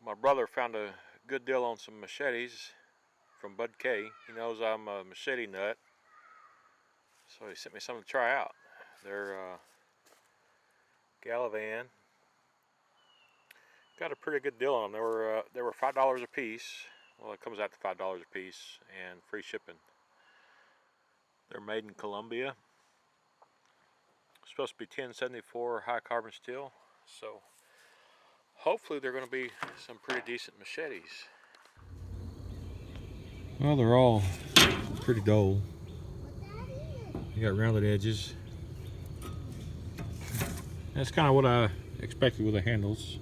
My brother found a good deal on some machetes from Bud K. He knows I'm a machete nut, so he sent me some to try out. They're Gavilan. Got a pretty good deal on them. They were $5 a piece. Well, it comes out to $5 a piece and free shipping. They're made in Colombia. Supposed to be 1074 high carbon steel, so hopefully they're going to be some pretty decent machetes. Well, they're all pretty dull. You got rounded edges. That's kind of what I expected with the handles.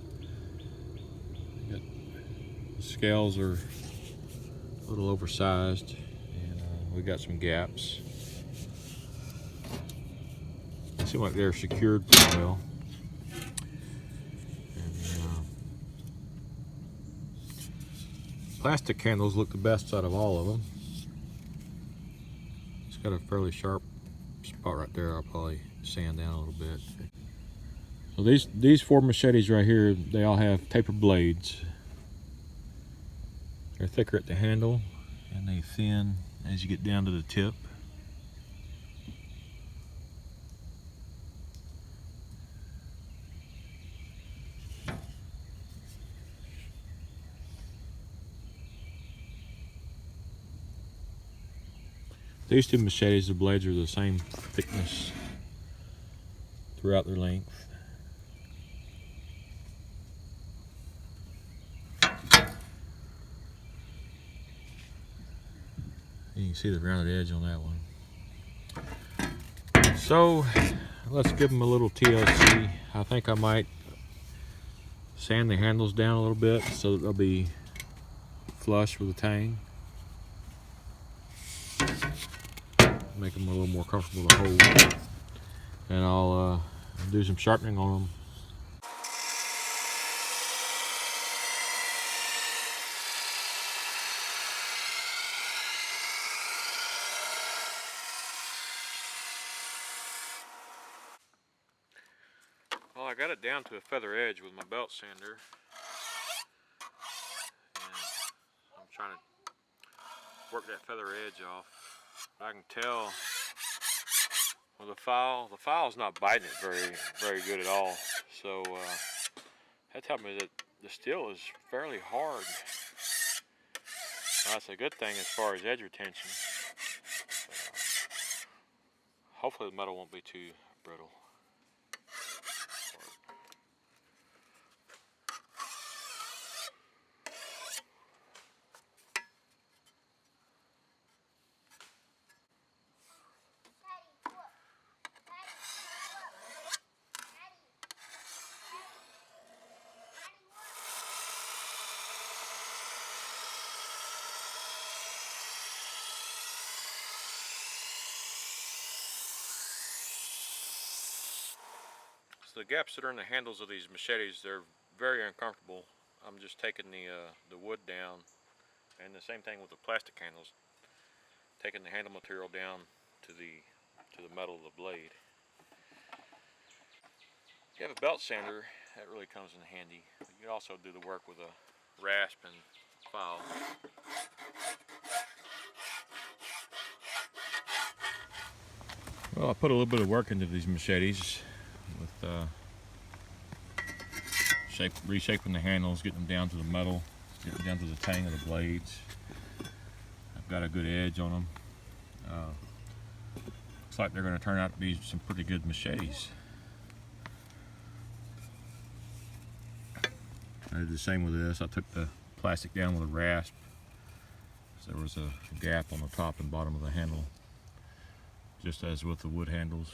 The scales are a little oversized, and we got some gaps. They seem like they're secured pretty well. And, plastic handles look the best out of all of them. It's got a fairly sharp spot right there. I'll probably sand down a little bit. So these 4 machetes right here, they all have tapered blades. They're thicker at the handle and they thin as you get down to the tip. These 2 machetes, the blades are the same thickness throughout their length. You can see the rounded edge on that one. So let's give them a little TLC. I think I might sand the handles down a little bit so that they'll be flush with the tang. Make them a little more comfortable to hold. And I'll do some sharpening on them. Well, I got it down to a feather edge with my belt sander. And I'm trying to work that feather edge off. I can tell with the file's not biting it very good at all. So that tells me that the steel is fairly hard. Now, that's a good thing as far as edge retention. Hopefully the metal won't be too brittle. So the gaps that are in the handles of these machetes, they're very uncomfortable. I'm just taking the wood down, and the same thing with the plastic handles. Taking the handle material down to the metal of the blade. If you have a belt sander, that really comes in handy. You can also do the work with a rasp and file. Well, I put a little bit of work into these machetes with reshaping the handles, getting them down to the metal, getting them down to the tang of the blades. I've got a good edge on them. Looks like they're going to turn out to be some pretty good machetes. I did the same with this. I took the plastic down with a rasp. So there was a gap on the top and bottom of the handle, just as with the wood handles.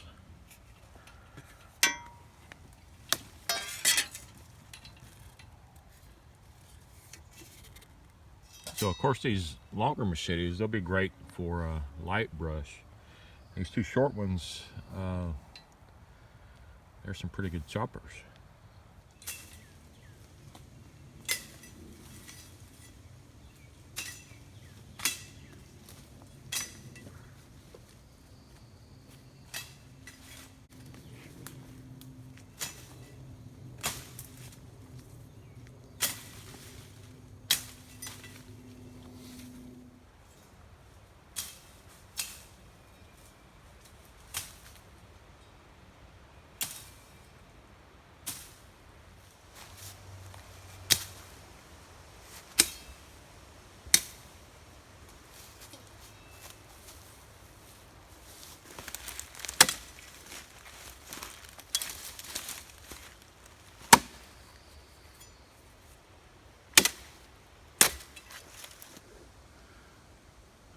So of course these longer machetes, they'll be great for a light brush. These 2 short ones, they're some pretty good choppers.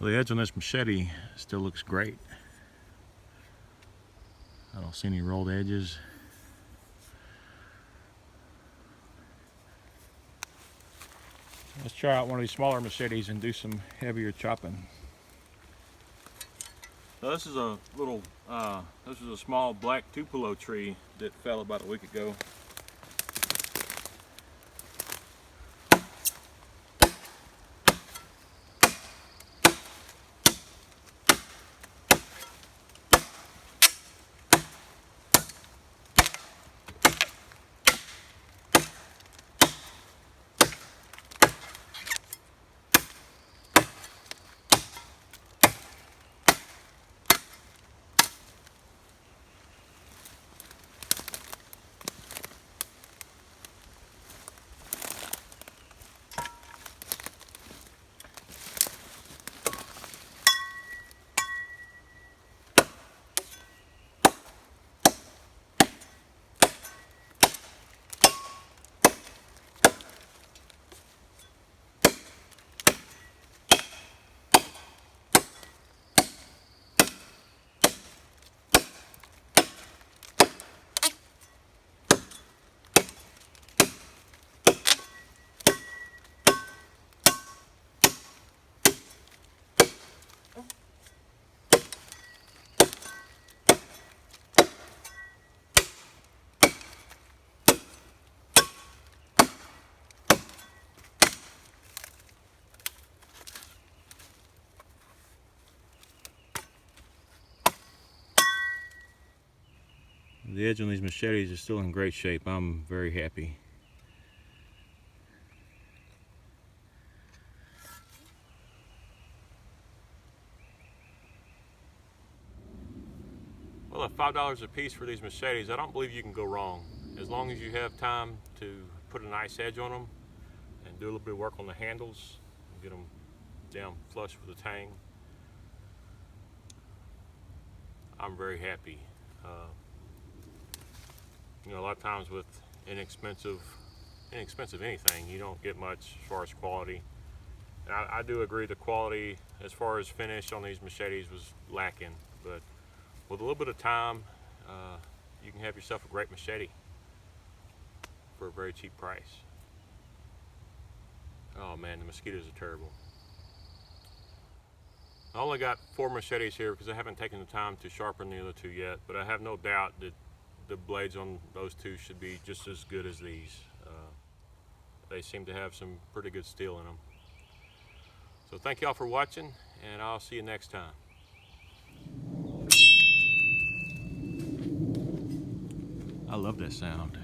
Well, the edge on this machete still looks great. I don't see any rolled edges. Let's try out one of these smaller machetes and do some heavier chopping. So this is a little, this is a small black tupelo tree that fell about a week ago. The edge on these machetes is still in great shape. I'm very happy. Well, at $5 a piece for these machetes, I don't believe you can go wrong. As long as you have time to put a nice edge on them and do a little bit of work on the handles and get them down flush with the tang, I'm very happy. You know, a lot of times with inexpensive anything, you don't get much as far as quality. And I do agree the quality as far as finish on these machetes was lacking, but with a little bit of time, you can have yourself a great machete for a very cheap price. Oh man, the mosquitoes are terrible. I only got 4 machetes here because I haven't taken the time to sharpen the other 2 yet, but I have no doubt that the blades on those 2 should be just as good as these. They seem to have some pretty good steel in them. So thank y'all for watching, and I'll see you next time. I love that sound.